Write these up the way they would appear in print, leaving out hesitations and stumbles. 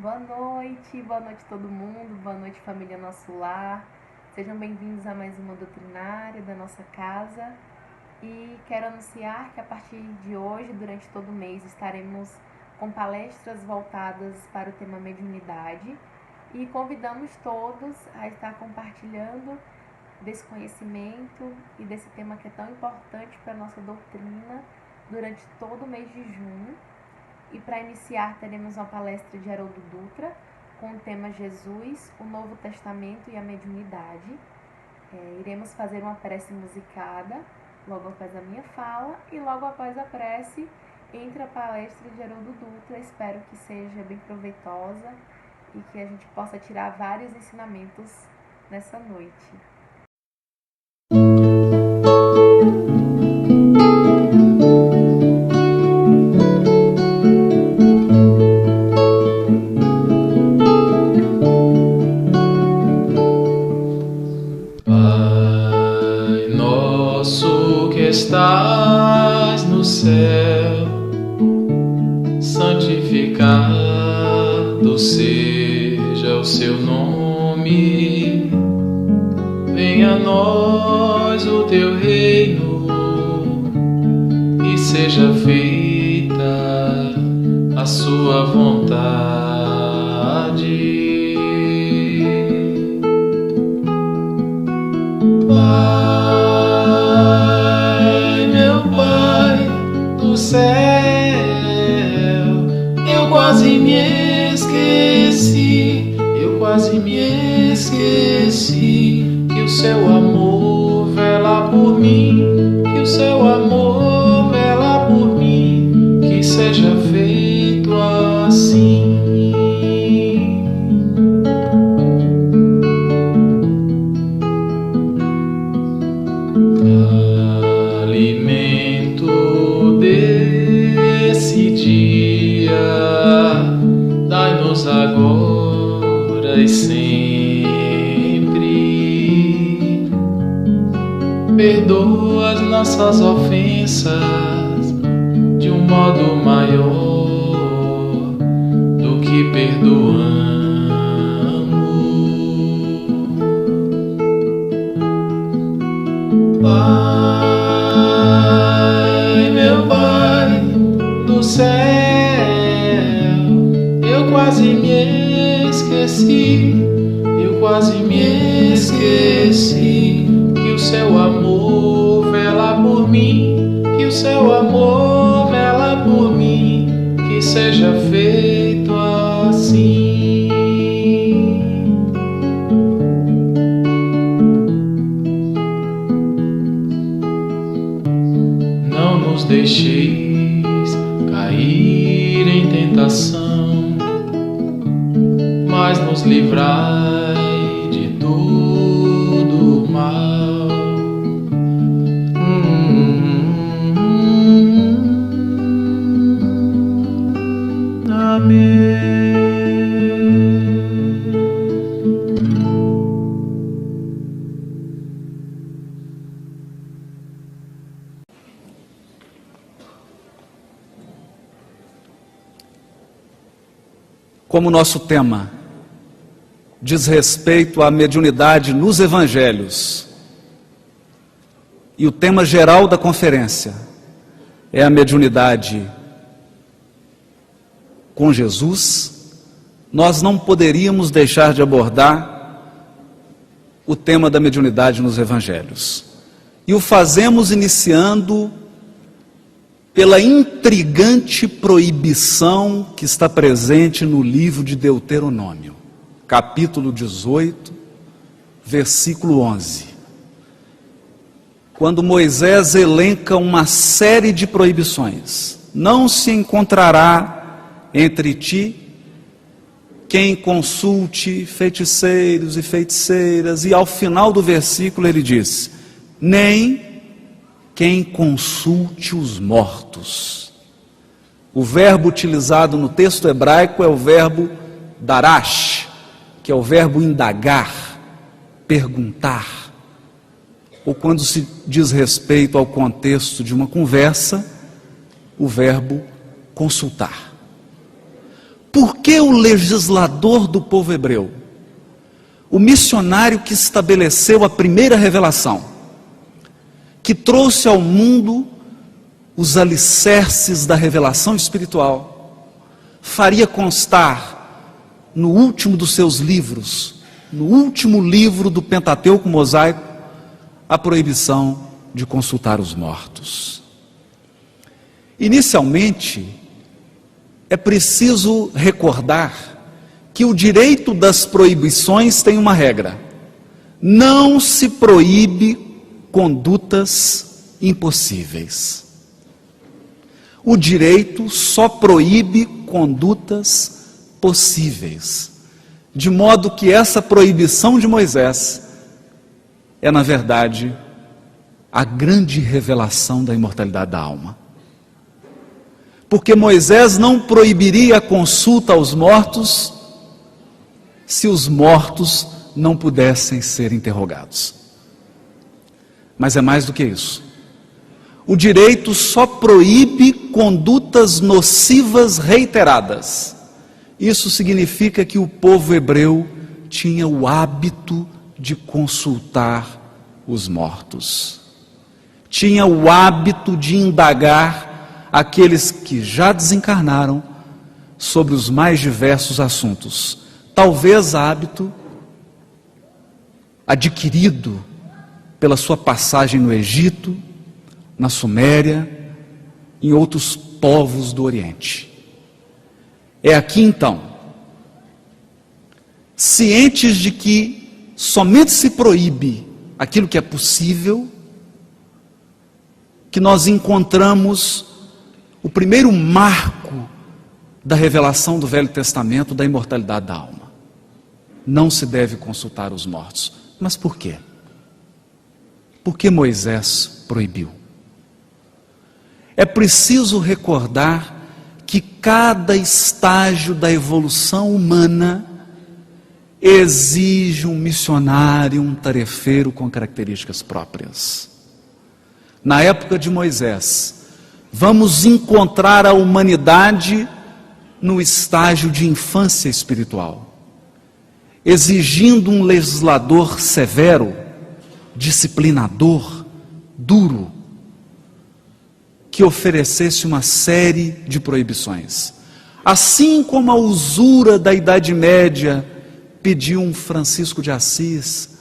Boa noite todo mundo, boa noite família Nosso Lar. Sejam bem-vindos a mais uma doutrinária da nossa casa. E quero anunciar que a partir de hoje, durante todo o mês, estaremos com palestras voltadas para o tema mediunidade e convidamos todos a estar compartilhando desse conhecimento e desse tema que é tão importante para a nossa doutrina durante todo o mês de junho. E para iniciar, teremos uma palestra de Haroldo Dutra com o tema Jesus, o Novo Testamento e a Mediunidade. Iremos fazer uma prece musicada logo após a minha fala e logo após a prece entra a palestra de Haroldo Dutra. Espero que seja bem proveitosa e que a gente possa tirar vários ensinamentos nessa noite. Estás no céu, santificado seja o seu nome. Venha a nós o teu reino e seja feita a sua vontade. Céu, eu quase me esqueci que o seu amor vela por mim, que o seu amor vela por mim, que seja feito assim. Agora e sempre, perdoa as nossas ofensas de um modo maior do que perdoamos. Pai, meu Pai do céu, eu quase me esqueci que o seu amor vela por mim, que o seu amor vela por mim, que seja feito assim. Não nos deixeis cair em tentação, mas nos livrai de todo o mal. Amém. Como nosso tema diz respeito à mediunidade nos evangelhos, e o tema geral da conferência é a mediunidade com Jesus, nós não poderíamos deixar de abordar o tema da mediunidade nos evangelhos. E o fazemos iniciando pela intrigante proibição que está presente no livro de Deuteronômio, capítulo 18, versículo 11. Quando Moisés elenca uma série de proibições: não se encontrará entre ti quem consulte feiticeiros e feiticeiras, e ao final do versículo ele diz: nem quem consulte os mortos. O verbo utilizado no texto hebraico é o verbo darash, que é o verbo indagar, perguntar, ou quando se diz respeito ao contexto de uma conversa, o verbo consultar. Por que o legislador do povo hebreu, o missionário que estabeleceu a primeira revelação, que trouxe ao mundo os alicerces da revelação espiritual, faria constar no último dos seus livros, no último livro do Pentateuco mosaico, a proibição de consultar os mortos? Inicialmente, é preciso recordar que o direito das proibições tem uma regra: não se proíbe condutas impossíveis. O direito só proíbe condutas possíveis, de modo que essa proibição de Moisés é, na verdade, a grande revelação da imortalidade da alma. Porque Moisés não proibiria a consulta aos mortos se os mortos não pudessem ser interrogados. Mas é mais do que isso. O direito só proíbe condutas nocivas reiteradas. Isso significa que o povo hebreu tinha o hábito de consultar os mortos. Tinha o hábito de indagar aqueles que já desencarnaram sobre os mais diversos assuntos. Talvez hábito adquirido pela sua passagem no Egito, na Suméria, em outros povos do Oriente. É aqui então, cientes de que somente se proíbe aquilo que é possível, que nós encontramos o primeiro marco da revelação do Velho Testamento da imortalidade da alma. Não se deve consultar os mortos. Mas por quê? Por que Moisés proibiu? É preciso recordar que cada estágio da evolução humana exige um missionário, um tarefeiro com características próprias. Na época de Moisés, vamos encontrar a humanidade no estágio de infância espiritual, exigindo um legislador severo, disciplinador, duro, que oferecesse uma série de proibições. Assim como a usura da Idade Média pediu um Francisco de Assis,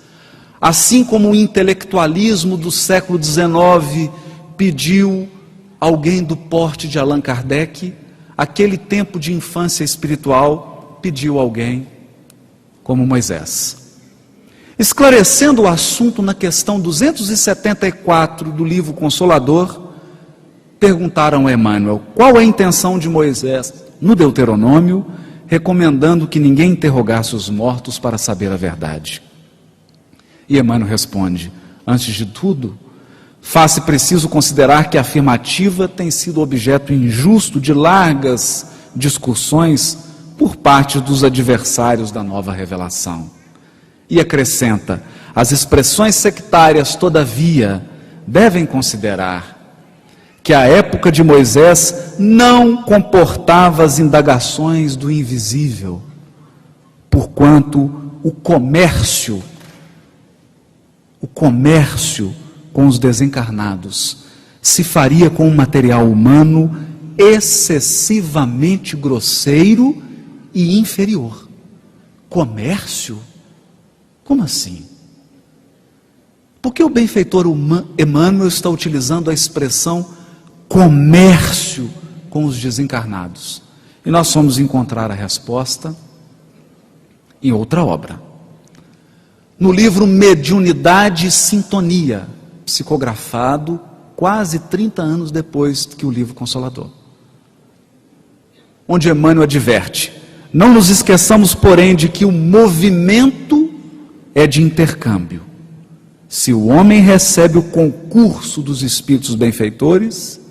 assim como o intelectualismo do século XIX pediu alguém do porte de Allan Kardec, aquele tempo de infância espiritual pediu alguém como Moisés. Esclarecendo o assunto na questão 274 do livro Consolador, perguntaram a Emmanuel qual a intenção de Moisés no Deuteronômio, recomendando que ninguém interrogasse os mortos para saber a verdade. E Emmanuel responde: antes de tudo, faz-se preciso considerar que a afirmativa tem sido objeto injusto de largas discussões por parte dos adversários da nova revelação. E acrescenta: as expressões sectárias, todavia, devem considerar que a época de Moisés não comportava as indagações do invisível, porquanto o comércio com os desencarnados se faria com um material humano excessivamente grosseiro e inferior. Comércio? Como assim? Por que o benfeitor Emmanuel está utilizando a expressão comércio com os desencarnados? E nós vamos encontrar a resposta em outra obra. No livro Mediunidade e Sintonia, psicografado quase 30 anos depois que o livro Consolador, onde Emmanuel adverte: não nos esqueçamos, porém, de que o movimento é de intercâmbio. Se o homem recebe o concurso dos espíritos benfeitores,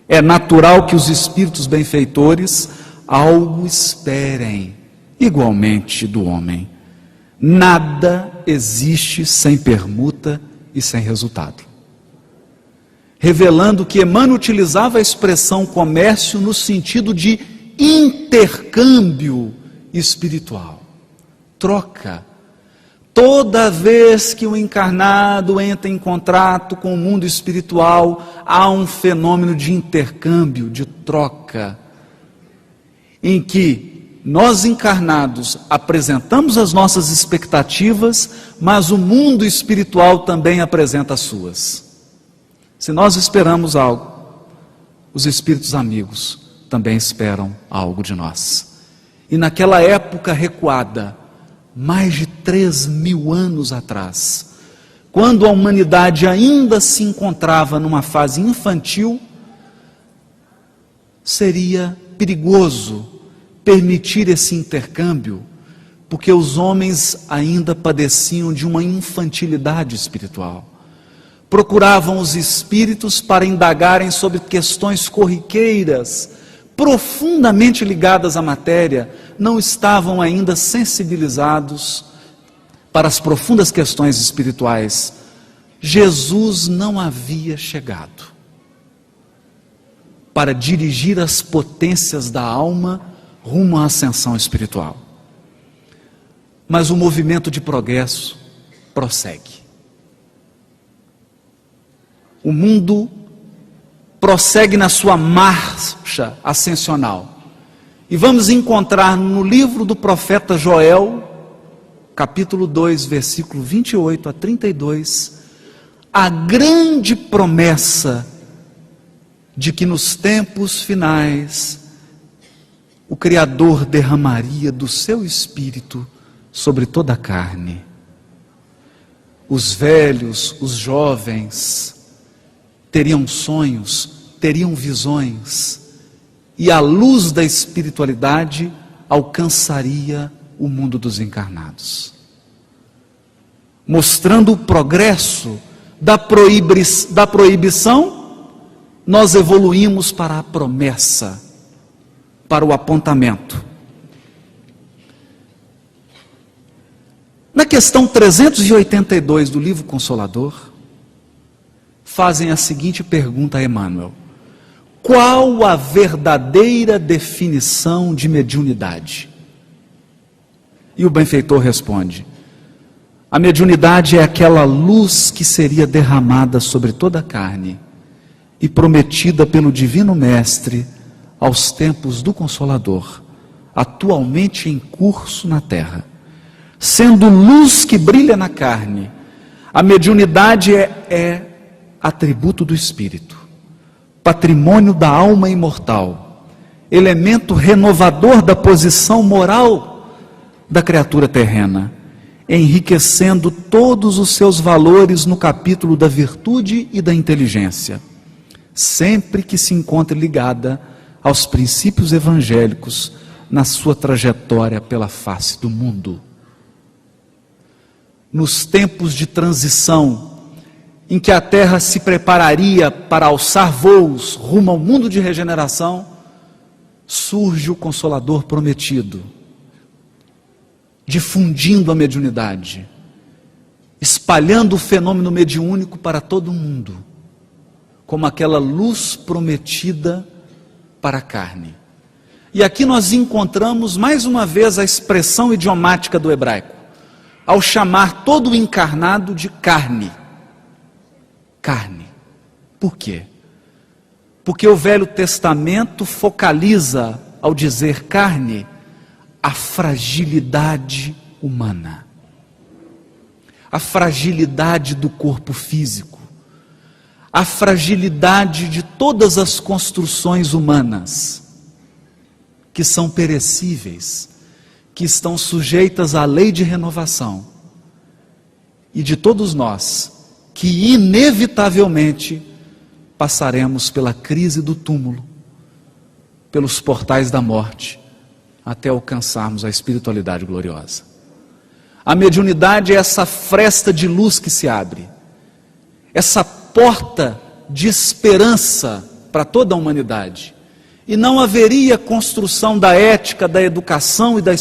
é natural que os espíritos benfeitores algo esperem igualmente do homem. Nada existe sem permuta e sem resultado. Revelando que Emmanuel utilizava a expressão comércio no sentido de intercâmbio espiritual. Troca. Toda vez que o encarnado entra em contato com o mundo espiritual, há um fenômeno de intercâmbio, de troca, em que nós encarnados apresentamos as nossas expectativas, mas o mundo espiritual também apresenta as suas. Se nós esperamos algo, os espíritos amigos também esperam algo de nós. E naquela época recuada, mais de 3.000 anos atrás, quando a humanidade ainda se encontrava numa fase infantil, seria perigoso permitir esse intercâmbio, porque os homens ainda padeciam de uma infantilidade espiritual. Procuravam os espíritos para indagarem sobre questões corriqueiras, profundamente ligadas à matéria, não estavam ainda sensibilizados para as profundas questões espirituais. Jesus não havia chegado para dirigir as potências da alma rumo à ascensão espiritual. Mas o movimento de progresso prossegue. O mundo prossegue na sua marcha ascensional. E vamos encontrar no livro do profeta Joel, capítulo 2, versículo 28 a 32, a grande promessa de que nos tempos finais o Criador derramaria do seu Espírito sobre toda a carne. Os velhos, os jovens, teriam sonhos, teriam visões, e a luz da espiritualidade alcançaria o mundo dos encarnados, mostrando o progresso da proibição. Nós evoluímos para a promessa, para o apontamento. Na questão 382 do livro Consolador, fazem a seguinte pergunta a Emmanuel: qual a verdadeira definição de mediunidade? E o benfeitor responde: a mediunidade é aquela luz que seria derramada sobre toda a carne e prometida pelo Divino Mestre aos tempos do Consolador, atualmente em curso na Terra. Sendo luz que brilha na carne, a mediunidade é atributo do Espírito, patrimônio da alma imortal, elemento renovador da posição moral da criatura terrena, enriquecendo todos os seus valores no capítulo da virtude e da inteligência, sempre que se encontre ligada aos princípios evangélicos na sua trajetória pela face do mundo. Nos tempos de transição, em que a Terra se prepararia para alçar voos rumo ao mundo de regeneração, surge o Consolador prometido, difundindo a mediunidade, espalhando o fenômeno mediúnico para todo o mundo, como aquela luz prometida para a carne. E aqui nós encontramos mais uma vez a expressão idiomática do hebraico, ao chamar todo o encarnado de carne. Carne. Por quê? Porque o Velho Testamento focaliza, ao dizer carne, a fragilidade humana, a fragilidade do corpo físico, a fragilidade de todas as construções humanas, que são perecíveis, que estão sujeitas à lei de renovação, e de todos nós, que inevitavelmente passaremos pela crise do túmulo, pelos portais da morte, até alcançarmos a espiritualidade gloriosa. A mediunidade é essa fresta de luz que se abre, essa porta de esperança para toda a humanidade. E não haveria construção da ética, da educação e da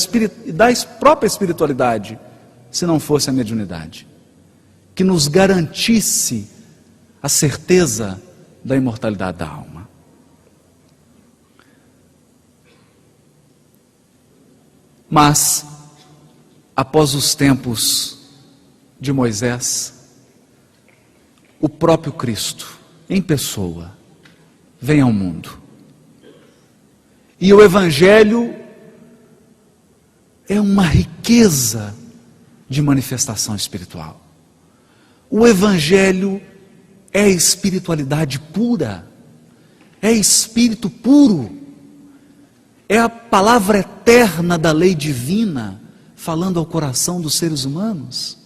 própria espiritualidade, se não fosse a mediunidade, que nos garantisse a certeza da imortalidade da alma. Mas, após os tempos de Moisés, o próprio Cristo, em pessoa, vem ao mundo. E o Evangelho é uma riqueza de manifestação espiritual. O Evangelho é espiritualidade pura, é espírito puro, é a palavra eterna da lei divina, falando ao coração dos seres humanos.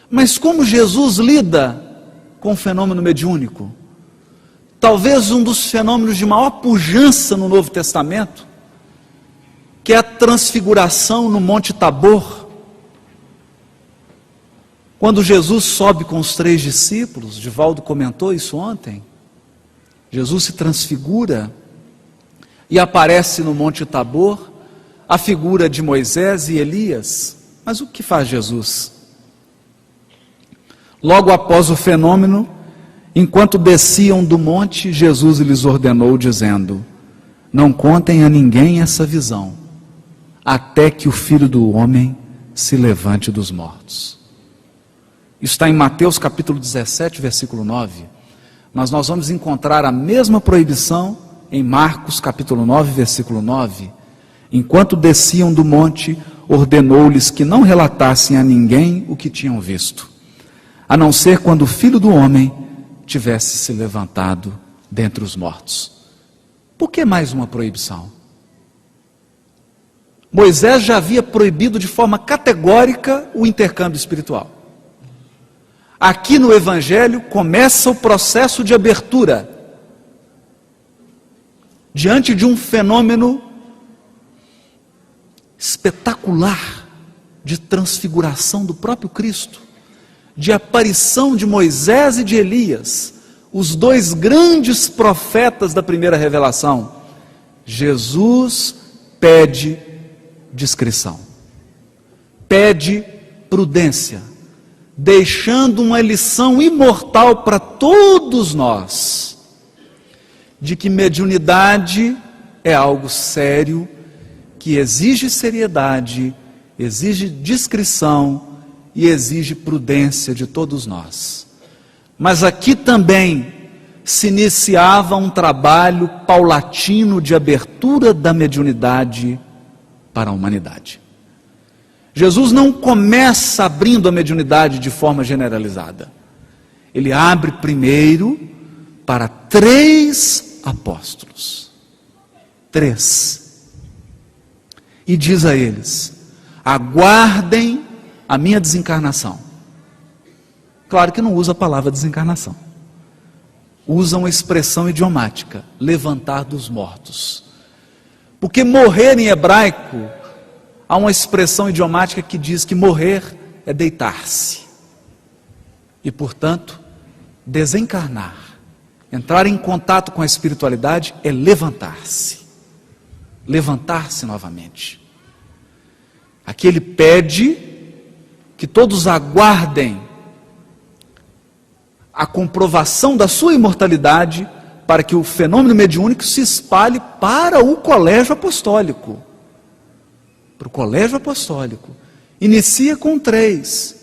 Mas como Jesus lida com o fenômeno mediúnico? Talvez um dos fenômenos de maior pujança no Novo Testamento, que é a transfiguração no Monte Tabor. Quando Jesus sobe com os 3 discípulos, Divaldo comentou isso ontem, Jesus se transfigura e aparece no Monte Tabor a figura de Moisés e Elias. Mas o que faz Jesus? Logo após o fenômeno, enquanto desciam do monte, Jesus lhes ordenou, dizendo: não contem a ninguém essa visão, até que o Filho do Homem se levante dos mortos. Isso está em Mateus capítulo 17, versículo 9. Mas nós vamos encontrar a mesma proibição em Marcos capítulo 9, versículo 9. Enquanto desciam do monte, ordenou-lhes que não relatassem a ninguém o que tinham visto, a não ser quando o Filho do Homem tivesse se levantado dentre os mortos. Por que mais uma proibição? Moisés já havia proibido de forma categórica o intercâmbio espiritual. Aqui no Evangelho começa o processo de abertura. Diante de um fenômeno espetacular de transfiguração do próprio Cristo, de aparição de Moisés e de Elias, os 2 grandes profetas da primeira revelação, Jesus pede discrição, pede prudência, deixando uma lição imortal para todos nós, de que mediunidade é algo sério, que exige seriedade, exige discrição e exige prudência de todos nós. Mas aqui também se iniciava um trabalho paulatino de abertura da mediunidade para a humanidade. Jesus não começa abrindo a mediunidade de forma generalizada. Ele abre primeiro para 3 apóstolos. 3. E diz a eles: aguardem a minha desencarnação. Claro que não usa a palavra desencarnação. Usa uma expressão idiomática: levantar dos mortos. Porque morrer em hebraico, há uma expressão idiomática que diz que morrer é deitar-se. E, portanto, desencarnar, entrar em contato com a espiritualidade é levantar-se. Levantar-se novamente. Aqui ele pede que todos aguardem a comprovação da sua imortalidade, para que o fenômeno mediúnico se espalhe para o colégio apostólico. Para o colégio apostólico. Inicia com 3.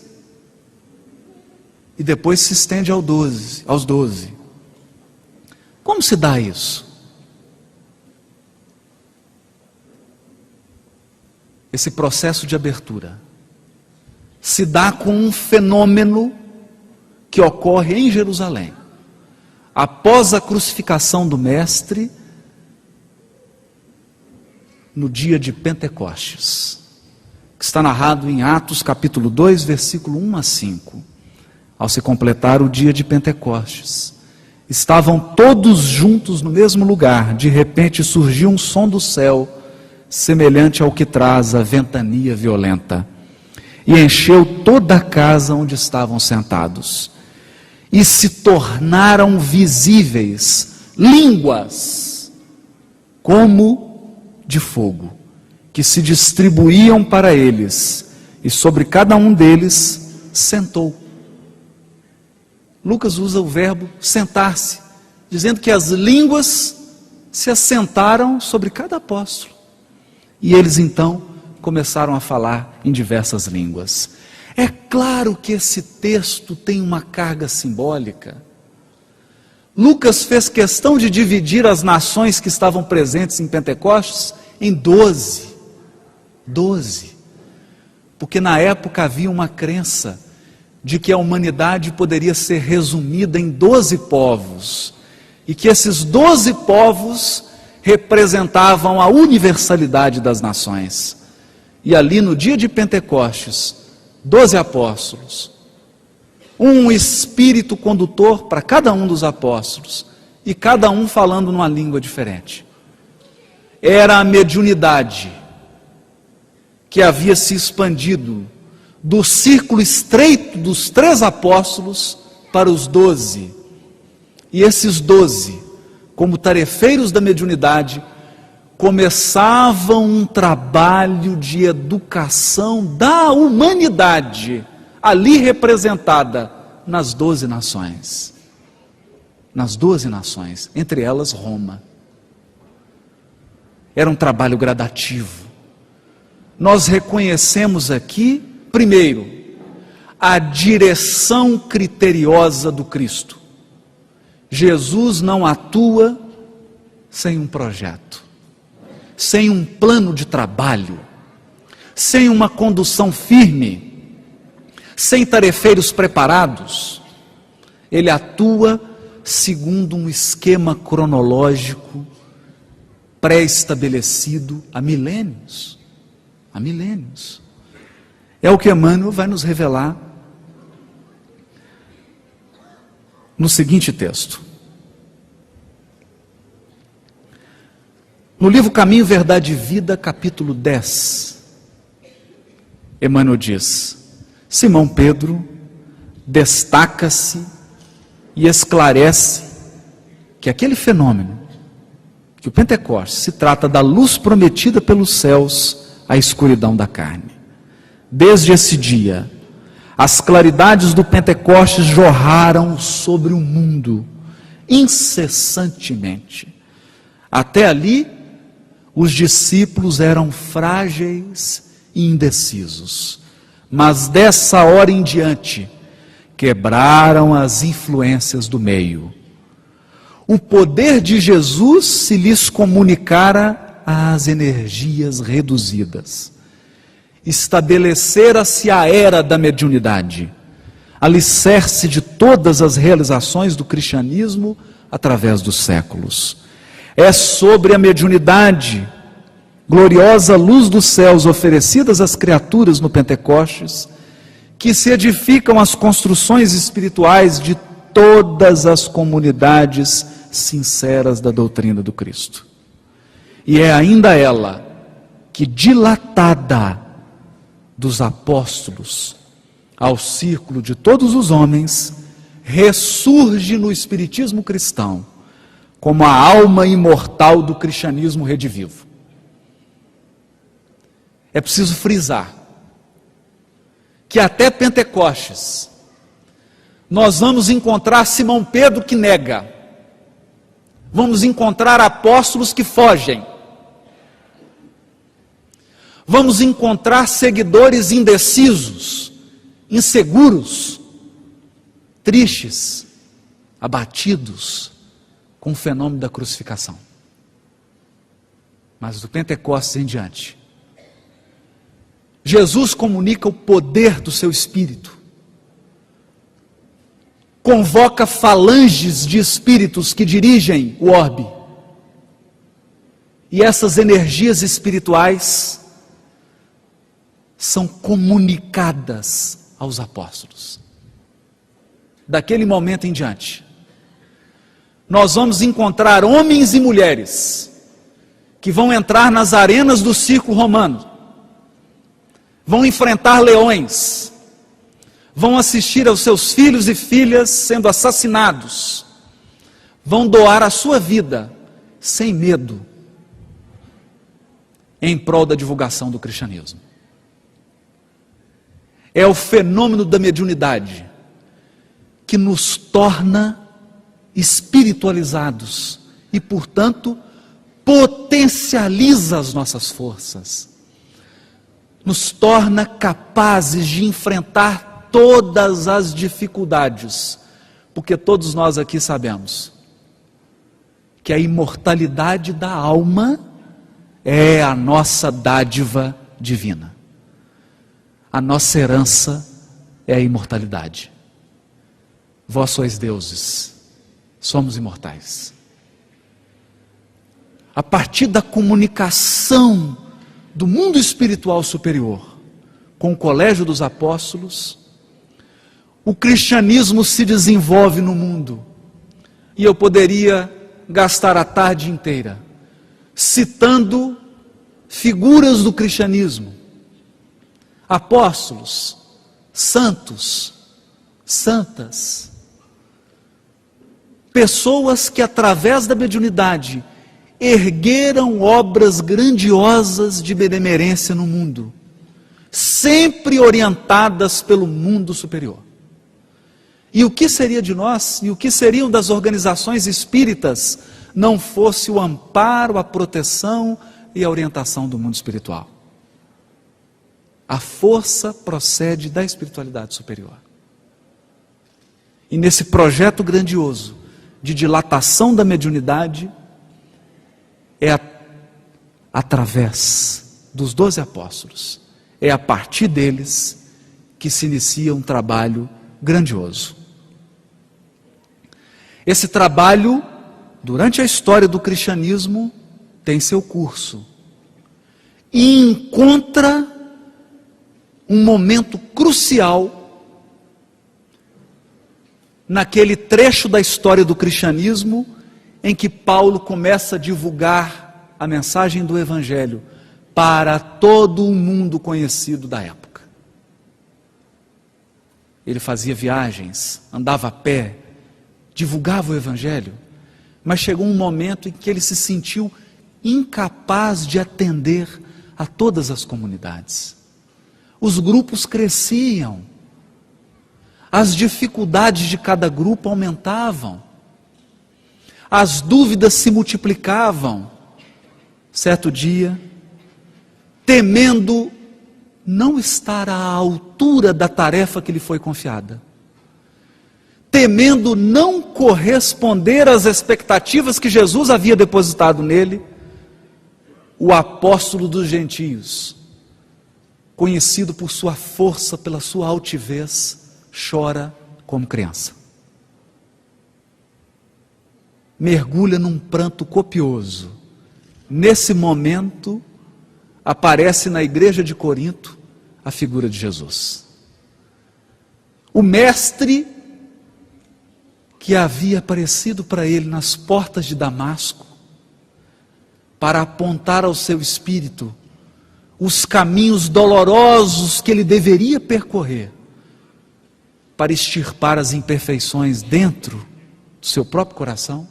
E depois se estende aos 12. Como se dá isso? Esse processo de abertura se dá com um fenômeno que ocorre em Jerusalém. Após a crucificação do Mestre, no dia de Pentecostes, que está narrado em Atos capítulo 2, versículo 1 a 5. Ao se completar o dia de Pentecostes, estavam todos juntos no mesmo lugar. De repente surgiu um som do céu, semelhante ao que traz a ventania violenta, e encheu toda a casa onde estavam sentados. E se tornaram visíveis línguas como de fogo, que se distribuíam para eles, e sobre cada um deles sentou. Lucas usa o verbo sentar-se, dizendo que as línguas se assentaram sobre cada apóstolo. E eles então começaram a falar em diversas línguas. É claro que esse texto tem uma carga simbólica. Lucas fez questão de dividir as nações que estavam presentes em Pentecostes em 12. 12. Porque na época havia uma crença de que a humanidade poderia ser resumida em 12 povos. E que esses 12 povos representavam a universalidade das nações. E ali no dia de Pentecostes, 12 apóstolos, um espírito condutor para cada um dos apóstolos, e cada um falando numa língua diferente. Era a mediunidade que havia se expandido do círculo estreito dos 3 apóstolos para os 12. E esses 12, como tarefeiros da mediunidade, começavam um trabalho de educação da humanidade, ali representada nas 12 nações. Nas 12 nações, entre elas Roma. Era um trabalho gradativo. Nós reconhecemos aqui, primeiro, a direção criteriosa do Cristo. Jesus não atua sem um projeto, sem um plano de trabalho, sem uma condução firme, sem tarefeiros preparados. Ele atua segundo um esquema cronológico pré-estabelecido há milênios. Há milênios. É o que Emmanuel vai nos revelar no seguinte texto. No livro Caminho, Verdade e Vida, capítulo 10, Emmanuel diz: Simão Pedro destaca-se e esclarece que aquele fenômeno, que o Pentecostes se trata da luz prometida pelos céus à escuridão da carne. Desde esse dia, as claridades do Pentecostes jorraram sobre o mundo incessantemente. Até ali, os discípulos eram frágeis e indecisos, mas dessa hora em diante, quebraram as influências do meio. O poder de Jesus se lhes comunicara às energias reduzidas. Estabelecera-se a era da mediunidade, alicerce de todas as realizações do cristianismo através dos séculos. É sobre a mediunidade, gloriosa luz dos céus oferecidas às criaturas no Pentecostes, que se edificam as construções espirituais de todas as comunidades sinceras da doutrina do Cristo. E é ainda ela que, dilatada dos apóstolos ao círculo de todos os homens, ressurge no espiritismo cristão como a alma imortal do cristianismo redivivo. É preciso frisar que até Pentecostes nós vamos encontrar Simão Pedro que nega, vamos encontrar apóstolos que fogem, vamos encontrar seguidores indecisos, inseguros, tristes, abatidos com o fenômeno da crucificação. Mas do Pentecostes em diante, Jesus comunica o poder do seu Espírito, convoca falanges de espíritos que dirigem o orbe, e essas energias espirituais são comunicadas aos apóstolos. Daquele momento em diante, nós vamos encontrar homens e mulheres que vão entrar nas arenas do circo romano, vão enfrentar leões, vão assistir aos seus filhos e filhas sendo assassinados, vão doar a sua vida sem medo em prol da divulgação do cristianismo. É o fenômeno da mediunidade que nos torna espiritualizados e, portanto, potencializa as nossas forças. nos torna capazes de enfrentar todas as dificuldades, porque todos nós aqui sabemos que a imortalidade da alma é a nossa dádiva divina. A nossa herança é a imortalidade. Vós sois deuses, somos imortais. A partir da comunicação do mundo espiritual superior com o colégio dos apóstolos, o cristianismo se desenvolve no mundo. E eu poderia gastar a tarde inteira citando figuras do cristianismo, apóstolos, santos, santas, pessoas que através da mediunidade ergueram obras grandiosas de benemerência no mundo, sempre orientadas pelo mundo superior. E o que seria de nós, e o que seriam das organizações espíritas, não fosse o amparo, a proteção e a orientação do mundo espiritual? A força procede da espiritualidade superior. E nesse projeto grandioso de dilatação da mediunidade, é através dos 12 apóstolos, é a partir deles que se inicia um trabalho grandioso. Esse trabalho, durante a história do cristianismo, tem seu curso e encontra um momento crucial naquele trecho da história do cristianismo em que Paulo começa a divulgar a mensagem do Evangelho para todo o mundo conhecido da época. Ele fazia viagens, andava a pé, divulgava o Evangelho, mas chegou um momento em que ele se sentiu incapaz de atender a todas as comunidades. Os grupos cresciam, as dificuldades de cada grupo aumentavam, as dúvidas se multiplicavam. Certo dia, temendo não estar à altura da tarefa que lhe foi confiada, temendo não corresponder às expectativas que Jesus havia depositado nele, o apóstolo dos gentios, conhecido por sua força, pela sua altivez, chora como criança. Mergulha num pranto copioso. Nesse momento, aparece na igreja de Corinto a figura de Jesus. O mestre que havia aparecido para ele nas portas de Damasco, para apontar ao seu espírito os caminhos dolorosos que ele deveria percorrer, para extirpar as imperfeições dentro do seu próprio coração,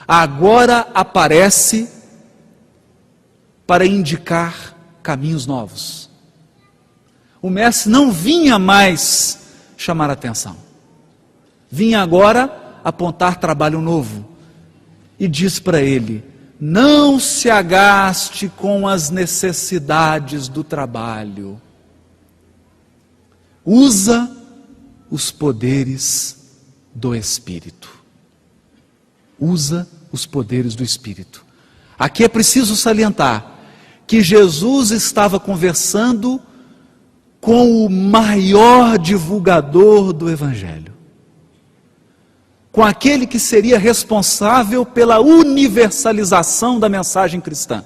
agora aparece para indicar caminhos novos. O mestre não vinha mais chamar a atenção, vinha agora apontar trabalho novo, e diz para ele: não se agaste com as necessidades do trabalho, usa os poderes do Espírito. Usa os poderes do Espírito. Aqui é preciso salientar que Jesus estava conversando com o maior divulgador do Evangelho, com aquele que seria responsável pela universalização da mensagem cristã.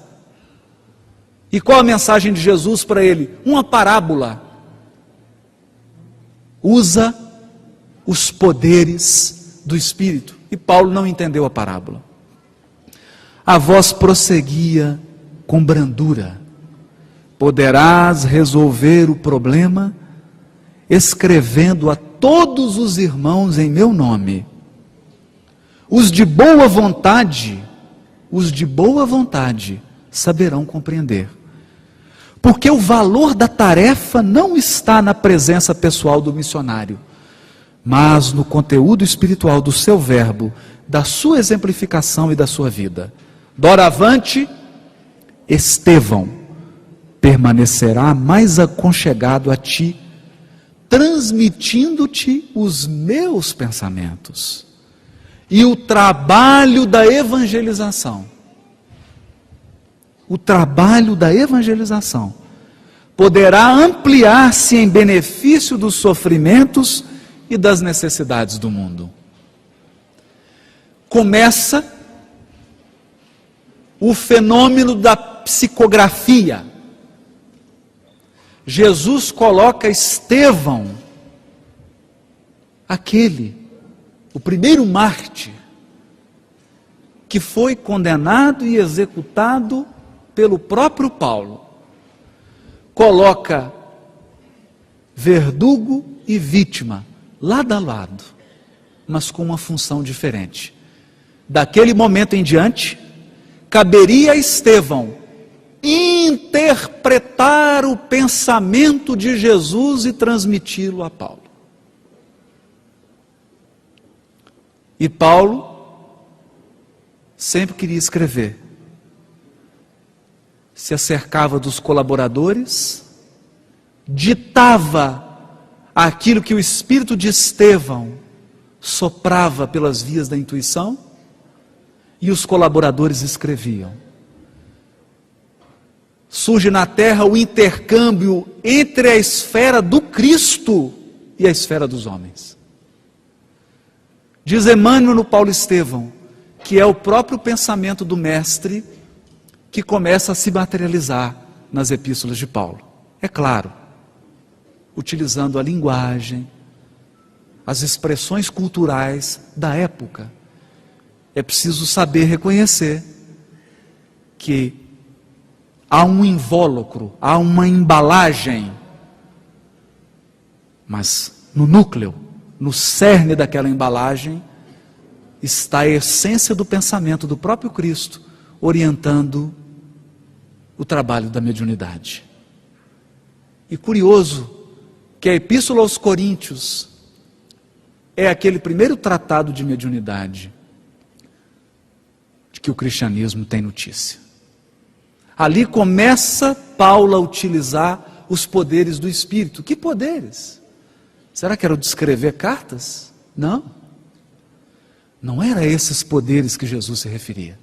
E qual a mensagem de Jesus para ele? Uma parábola. Usa os poderes do Espírito. E Paulo não entendeu a parábola. A voz prosseguia com brandura: poderás resolver o problema escrevendo a todos os irmãos em meu nome. Os de boa vontade saberão compreender. Porque o valor da tarefa não está na presença pessoal do missionário, mas no conteúdo espiritual do seu verbo, da sua exemplificação e da sua vida. Doravante, Estevão, permanecerá mais aconchegado a ti, transmitindo-te os meus pensamentos. E o trabalho da evangelização, poderá ampliar-se em benefício dos sofrimentos e das necessidades do mundo. Começa o fenômeno da psicografia. Jesus coloca Estevão, o primeiro mártir, que foi condenado e executado pelo próprio Paulo, coloca verdugo e vítima lado a lado, mas com uma função diferente. Daquele momento em diante, caberia a Estevão interpretar o pensamento de Jesus e transmiti-lo a Paulo. E Paulo sempre queria escrever. Se acercava dos colaboradores, ditava aquilo que o espírito de Estevão soprava pelas vias da intuição, e os colaboradores escreviam. Surge na terra o intercâmbio entre a esfera do Cristo e a esfera dos homens. Diz Emmanuel no Paulo Estevão, que é o próprio pensamento do mestre que começa a se materializar nas epístolas de Paulo. É claro, utilizando a linguagem, as expressões culturais da época. É preciso saber reconhecer que há um invólucro, há uma embalagem, mas no núcleo, no cerne daquela embalagem, está a essência do pensamento do próprio Cristo, orientando o trabalho da mediunidade. E curioso que a Epístola aos Coríntios é aquele primeiro tratado de mediunidade de que o cristianismo tem notícia. Ali começa Paulo a utilizar os poderes do Espírito. Que poderes? Será que era o de escrever cartas? Não. Não era esses poderes que Jesus se referia.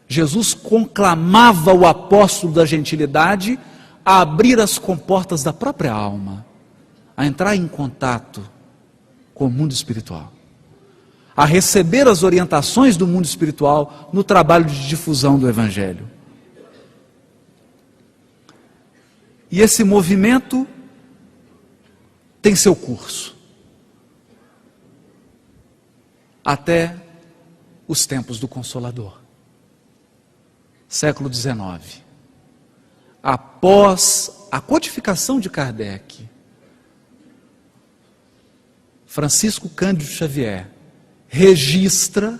Jesus conclamava o apóstolo da gentilidade a abrir as comportas da própria alma, a entrar em contato com o mundo espiritual, a receber as orientações do mundo espiritual no trabalho de difusão do Evangelho. E esse movimento tem seu curso, até os tempos do Consolador, século XIX. Após a codificação de Kardec, Francisco Cândido Xavier registra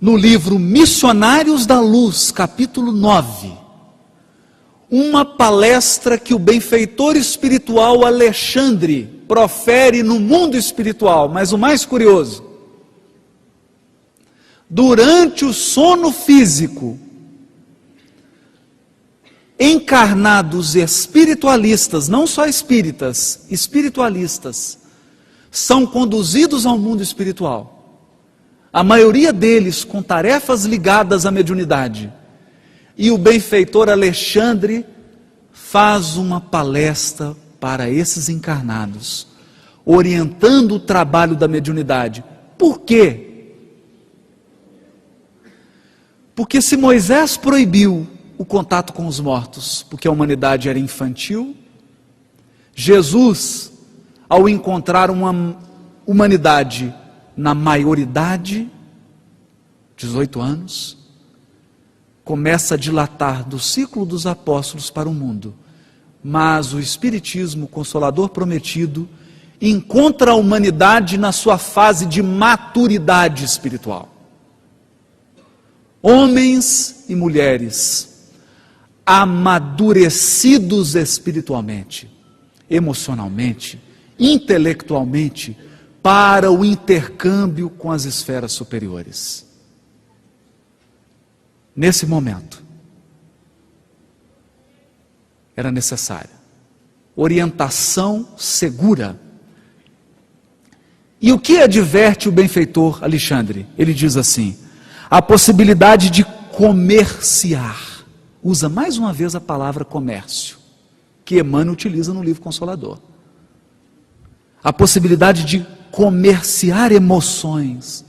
no livro Missionários da Luz, capítulo 9, uma palestra que o benfeitor espiritual Alexandre profere no mundo espiritual. Mas o mais curioso, durante o sono físico, encarnados espiritualistas, não só espíritas, espiritualistas, são conduzidos ao mundo espiritual. A maioria deles com tarefas ligadas à mediunidade. E o benfeitor Alexandre faz uma palestra para esses encarnados, orientando o trabalho da mediunidade. Por quê? Porque se Moisés proibiu o contato com os mortos, porque a humanidade era infantil, Jesus, ao encontrar uma humanidade na maioridade, 18 anos, começa a dilatar do ciclo dos apóstolos para o mundo. Mas o Espiritismo, o Consolador prometido, encontra a humanidade na sua fase de maturidade espiritual. Homens e mulheres amadurecidos espiritualmente, emocionalmente, intelectualmente, para o intercâmbio com as esferas superiores. nesse momento, era necessária orientação segura. E o que adverte o benfeitor Alexandre? Ele diz assim: a possibilidade de comerciar. Usa mais uma vez a palavra comércio, que Emmanuel utiliza no livro Consolador. A possibilidade de comerciar emoções,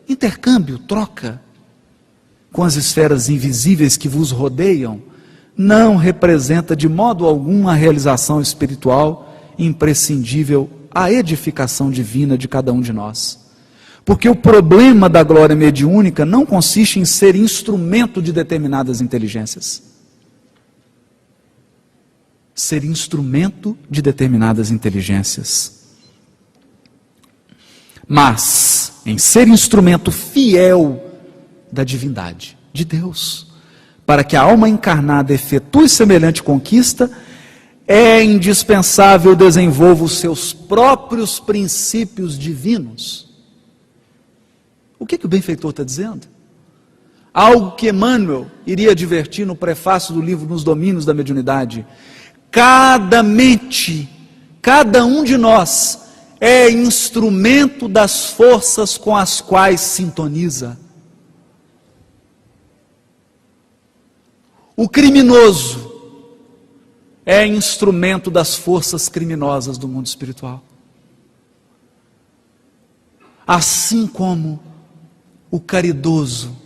intercâmbio, troca com as esferas invisíveis que vos rodeiam, não representa de modo algum a realização espiritual imprescindível à edificação divina de cada um de nós. Porque o problema da glória mediúnica não consiste em ser instrumento de determinadas inteligências. Ser instrumento de determinadas inteligências. Mas em ser instrumento fiel da divindade, de Deus, para que a alma encarnada efetue semelhante conquista, é indispensável desenvolva os seus próprios princípios divinos. O que o benfeitor está dizendo? Algo que Emmanuel iria advertir no prefácio do livro Nos Domínios da Mediunidade. Cada mente, cada um de nós é instrumento das forças com as quais sintoniza. O criminoso é instrumento das forças criminosas do mundo espiritual. Assim como o caridoso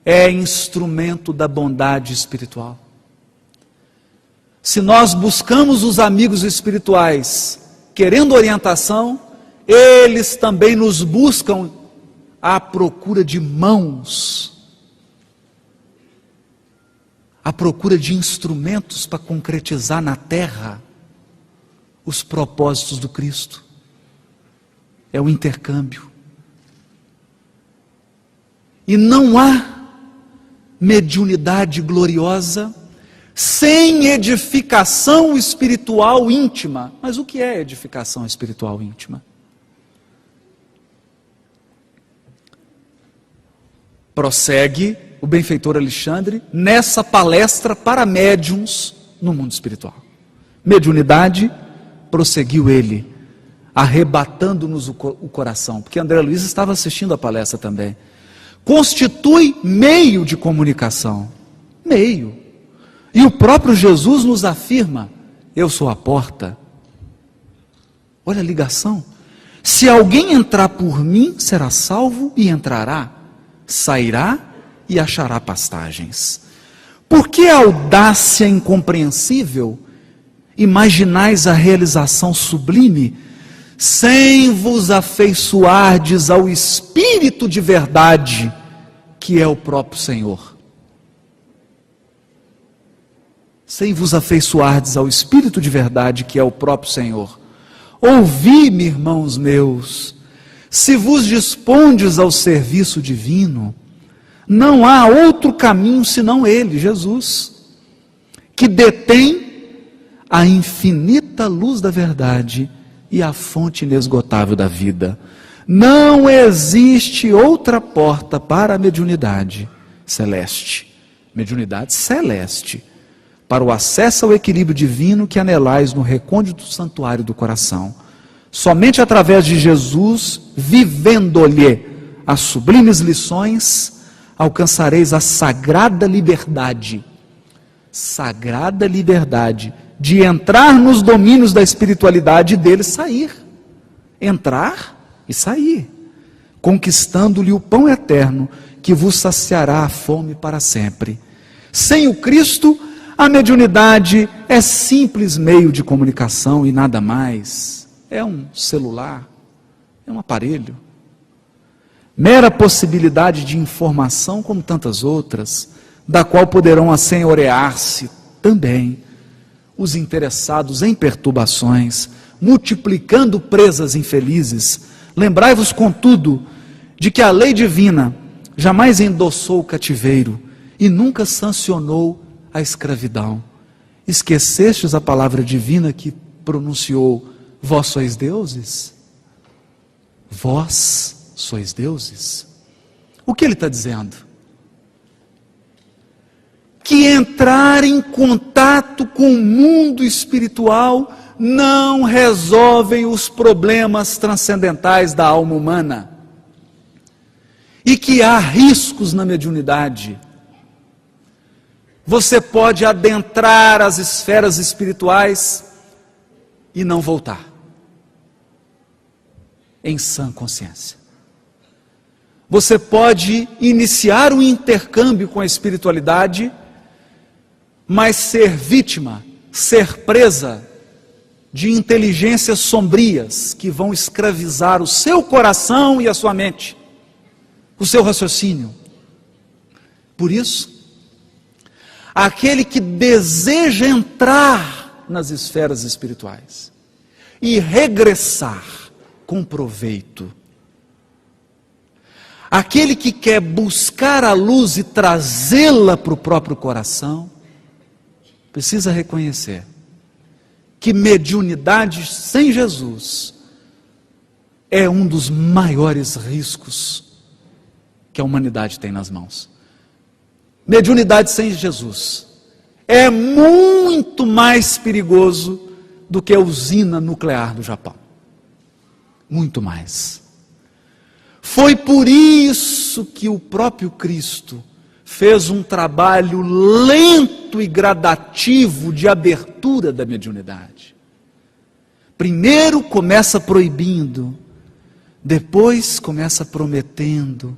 é instrumento da bondade espiritual. Se nós buscamos os amigos espirituais querendo orientação, eles também nos buscam à procura de mãos, à procura de instrumentos para concretizar na terra os propósitos do Cristo. É o intercâmbio. E não há mediunidade gloriosa sem edificação espiritual íntima. Mas o que é edificação espiritual íntima? Prossegue o benfeitor Alexandre nessa palestra para médiuns no mundo espiritual. Mediunidade, prosseguiu ele, arrebatando-nos o coração, porque André Luiz estava assistindo a palestra também. Constitui meio de comunicação, meio. E o próprio Jesus nos afirma: eu sou a porta. Olha a ligação. Se alguém entrar por mim, será salvo e entrará, sairá e achará pastagens. Por que a audácia incompreensível imaginais a realização sublime, sem vos afeiçoardes ao Espírito de verdade, que é o próprio Senhor? Sem vos afeiçoardes ao Espírito de verdade, que é o próprio Senhor. Ouvi-me, irmãos meus, se vos dispondes ao serviço divino, não há outro caminho senão ele, Jesus, que detém a infinita luz da verdade e a fonte inesgotável da vida. Não existe outra porta para a mediunidade celeste, para o acesso ao equilíbrio divino que anelais no recôndito santuário do coração. Somente através de Jesus, vivendo-lhe as sublimes lições, alcançareis a sagrada liberdade de entrar nos domínios da espiritualidade e dele sair. Entrar e sair, conquistando-lhe o pão eterno que vos saciará a fome para sempre. Sem o Cristo, a mediunidade é simples meio de comunicação e nada mais. É um celular, é um aparelho. Mera possibilidade de informação como tantas outras, da qual poderão assenhorear-se também os interessados em perturbações, multiplicando presas infelizes. Lembrai-vos, contudo, de que a lei divina jamais endossou o cativeiro e nunca sancionou a escravidão. Esquecestes a palavra divina que pronunciou: vós sois deuses? Vós sois deuses? O que ele está dizendo? que entrar em contato com o mundo espiritual não resolvem os problemas transcendentais da alma humana. E que há riscos na mediunidade. Você pode adentrar as esferas espirituais e não voltar. Em sã consciência. Você pode iniciar um intercâmbio com a espiritualidade, mas ser vítima, ser presa de inteligências sombrias que vão escravizar o seu coração e a sua mente, o seu raciocínio. Por isso, aquele que deseja entrar nas esferas espirituais e regressar com proveito, aquele que quer buscar a luz e trazê-la para o próprio coração, precisa reconhecer que mediunidade sem Jesus é um dos maiores riscos que a humanidade tem nas mãos. Mediunidade sem Jesus é muito mais perigoso do que a usina nuclear do Japão. Muito mais. Foi por isso que o próprio Cristo fez um trabalho lento e gradativo de abertura da mediunidade. Primeiro começa proibindo, depois começa prometendo,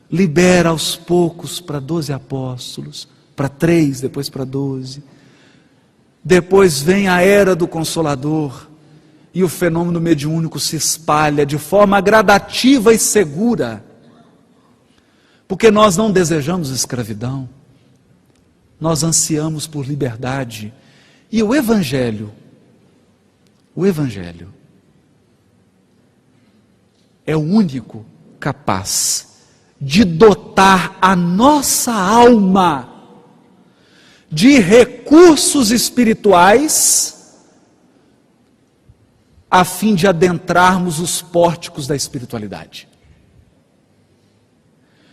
libera aos poucos para 12 apóstolos, para 3, depois para 12. Depois vem a era do Consolador e o fenômeno mediúnico se espalha de forma gradativa e segura. Porque nós não desejamos escravidão, nós ansiamos por liberdade. E o Evangelho é o único capaz de dotar a nossa alma de recursos espirituais a fim de adentrarmos os pórticos da espiritualidade.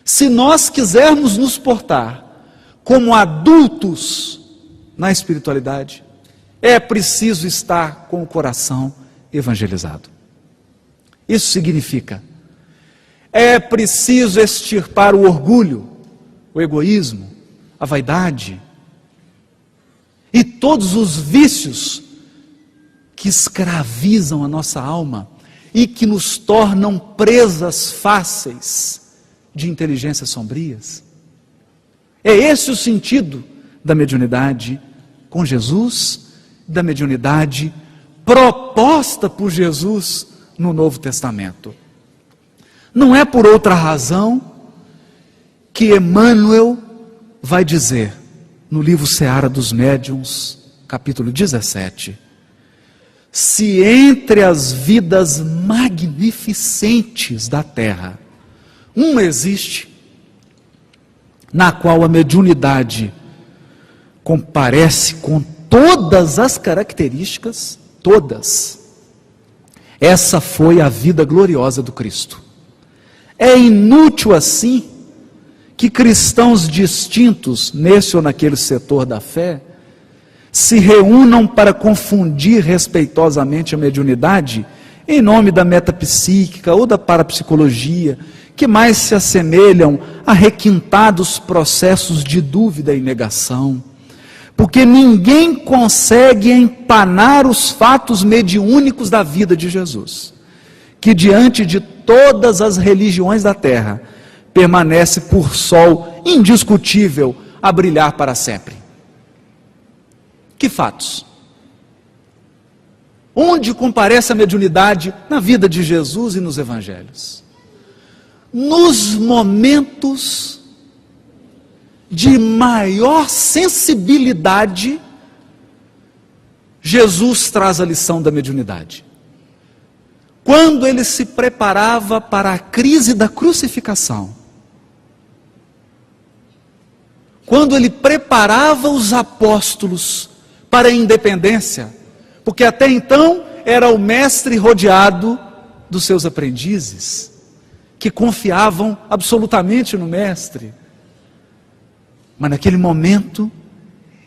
Se nós quisermos nos portar como adultos na espiritualidade, é preciso estar com o coração evangelizado. Isso significa, é preciso extirpar o orgulho, o egoísmo, a vaidade e todos os vícios que escravizam a nossa alma e que nos tornam presas fáceis de inteligências sombrias. É esse o sentido da mediunidade com Jesus, da mediunidade proposta por Jesus no Novo Testamento. Não é por outra razão que Emmanuel vai dizer no livro Seara dos Médiuns, capítulo 17, se entre as vidas magnificentes da terra uma existe, na qual a mediunidade comparece com todas as características, todas, essa foi a vida gloriosa do Cristo. É inútil assim que cristãos distintos, nesse ou naquele setor da fé, se reúnam para confundir respeitosamente a mediunidade em nome da metapsíquica ou da parapsicologia, que mais se assemelham a requintados processos de dúvida e negação. Porque ninguém consegue empanar os fatos mediúnicos da vida de Jesus, que diante de todas as religiões da terra, permanece por sol indiscutível a brilhar para sempre. Que fatos? Onde comparece a mediunidade na vida de Jesus e nos evangelhos? Nos momentos de maior sensibilidade, Jesus traz a lição da mediunidade. Quando ele se preparava para a crise da crucificação, quando ele preparava os apóstolos para a independência, porque até então era o mestre rodeado dos seus aprendizes, que confiavam absolutamente no mestre. Mas naquele momento,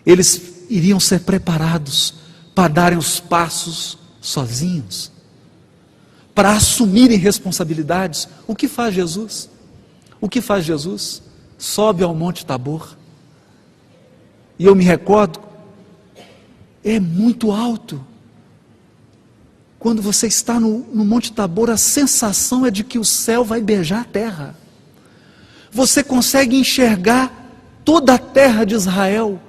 eles iriam ser preparados para darem os passos sozinhos, para assumirem responsabilidades. O que faz Jesus? O que faz Jesus? Sobe ao Monte Tabor. E eu me recordo, é muito alto. Quando você está no Monte Tabor, a sensação é de que o céu vai beijar a terra. Você consegue enxergar toda a terra de Israel,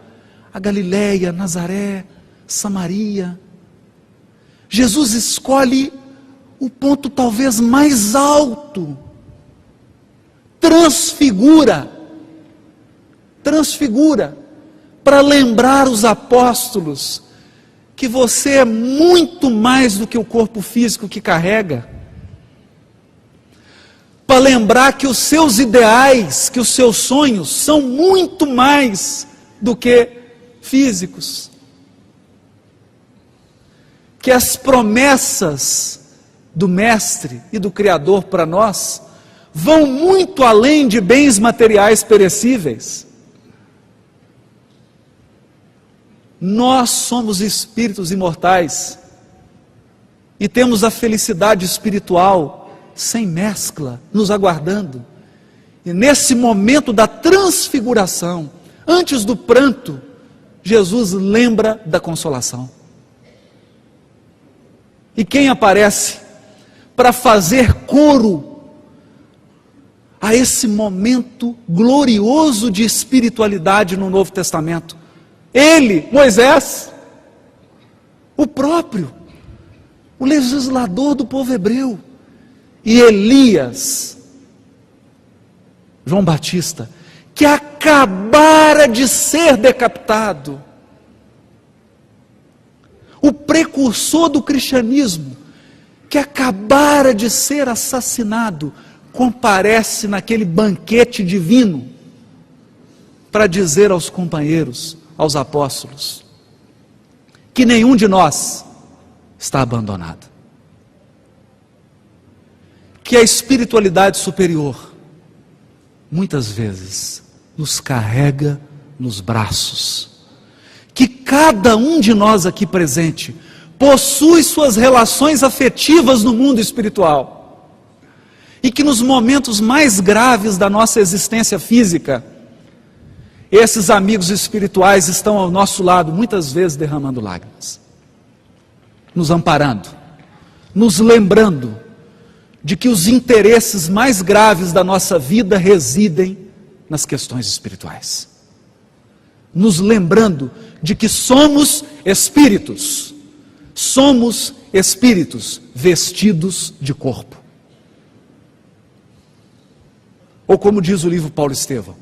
a Galileia, Nazaré, Samaria. Jesus escolhe o ponto talvez mais alto, transfigura, para lembrar os apóstolos que você é muito mais do que o corpo físico que carrega, para lembrar que os seus ideais, que os seus sonhos são muito mais do que físicos, que as promessas do Mestre e do Criador para nós vão muito além de bens materiais perecíveis. Nós somos espíritos imortais e temos a felicidade espiritual sem mescla nos aguardando. E nesse momento da transfiguração, antes do pranto, Jesus lembra da consolação. E quem aparece para fazer coro a esse momento glorioso de espiritualidade no Novo Testamento? Ele, Moisés, o próprio, o legislador do povo hebreu, e Elias, João Batista, que acabara de ser decapitado, o precursor do cristianismo, que acabara de ser assassinado, comparece naquele banquete divino, para dizer aos companheiros, aos apóstolos, que nenhum de nós está abandonado, que a espiritualidade superior, muitas vezes, nos carrega nos braços, que cada um de nós aqui presente, possui suas relações afetivas no mundo espiritual, e que nos momentos mais graves da nossa existência física, esses amigos espirituais estão ao nosso lado, muitas vezes derramando lágrimas, nos amparando, nos lembrando de que os interesses mais graves da nossa vida residem nas questões espirituais, nos lembrando de que somos espíritos vestidos de corpo. Ou como diz o livro Paulo Estevão,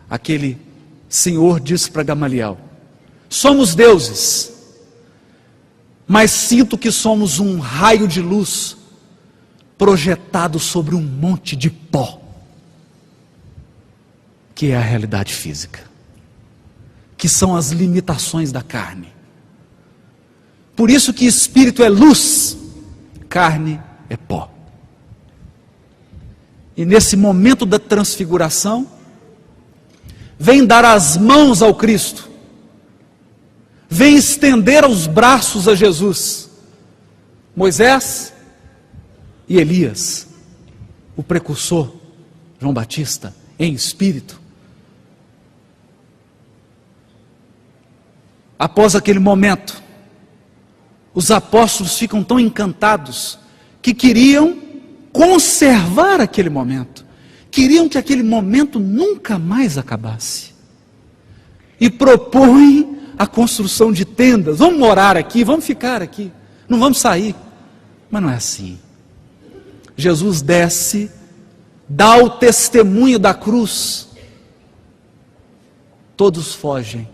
aquele senhor disse para Gamaliel: somos deuses, mas sinto que somos um raio de luz projetado sobre um monte de pó, que é a realidade física, que são as limitações da carne. Por isso que espírito é luz, carne é pó. E nesse momento da transfiguração, vem dar as mãos ao Cristo, vem estender os braços a Jesus, Moisés e Elias, o precursor, João Batista, em espírito. Após aquele momento, os apóstolos ficam tão encantados, que queriam conservar aquele momento, queriam que aquele momento nunca mais acabasse, e propõem a construção de tendas. Vamos morar aqui, vamos ficar aqui, não vamos sair. Mas não é assim. Jesus desce, dá o testemunho da cruz, todos fogem,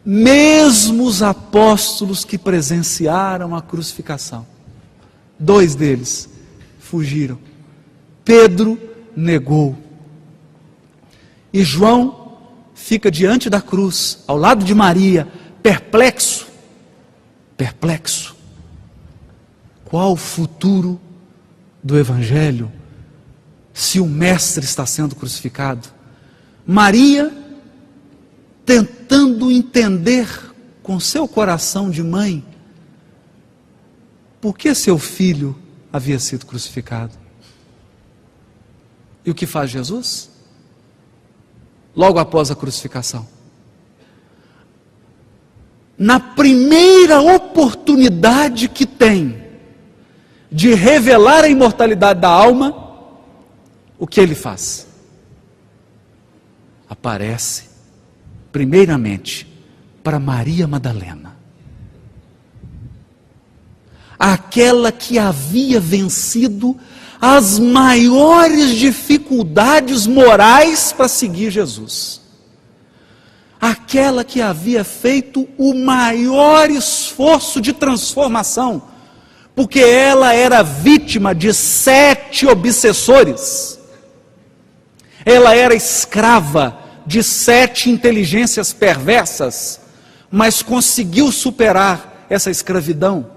mesmo os apóstolos que presenciaram a crucificação. 2 deles fugiram. Pedro negou, e João fica diante da cruz, ao lado de Maria, perplexo. Qual o futuro do Evangelho se o Mestre está sendo crucificado. Maria, tentando entender com seu coração de mãe, por que seu filho havia sido crucificado. E o que faz Jesus? Logo após a crucificação, na primeira oportunidade que tem de revelar a imortalidade da alma, o que ele faz? Aparece primeiramente para Maria Madalena, aquela que havia vencido as maiores dificuldades morais para seguir Jesus, aquela que havia feito o maior esforço de transformação, porque ela era vítima de 7 obsessores, ela era escrava de 7 inteligências perversas, mas conseguiu superar essa escravidão,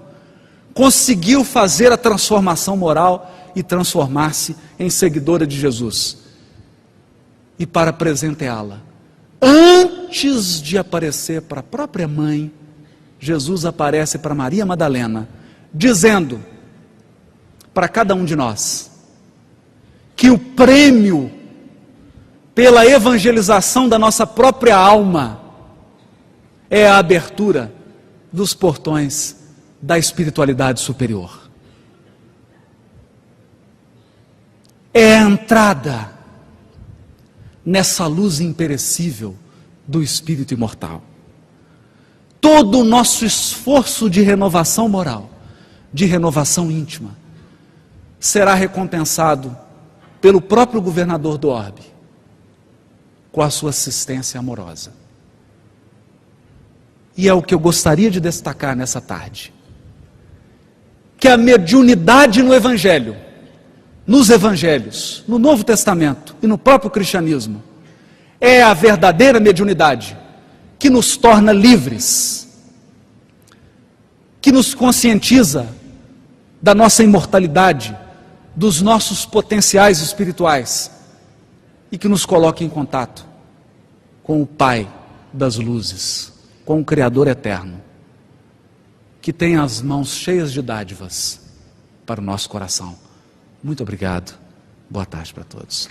conseguiu fazer a transformação moral e transformar-se em seguidora de Jesus. E para presenteá-la, antes de aparecer para a própria mãe, Jesus aparece para Maria Madalena, dizendo para cada um de nós que o prêmio pela evangelização da nossa própria alma é a abertura dos portões da espiritualidade superior. É a entrada nessa luz imperecível do Espírito imortal. Todo o nosso esforço de renovação moral, de renovação íntima, será recompensado pelo próprio governador do orbe, com a sua assistência amorosa. E é o que eu gostaria de destacar nessa tarde, que a mediunidade no Evangelho, nos Evangelhos, no Novo Testamento e no próprio cristianismo, é a verdadeira mediunidade que nos torna livres, que nos conscientiza da nossa imortalidade, dos nossos potenciais espirituais e que nos coloca em contato com o Pai das luzes, com o Criador eterno, que tem as mãos cheias de dádivas para o nosso coração. Muito obrigado. Boa tarde para todos.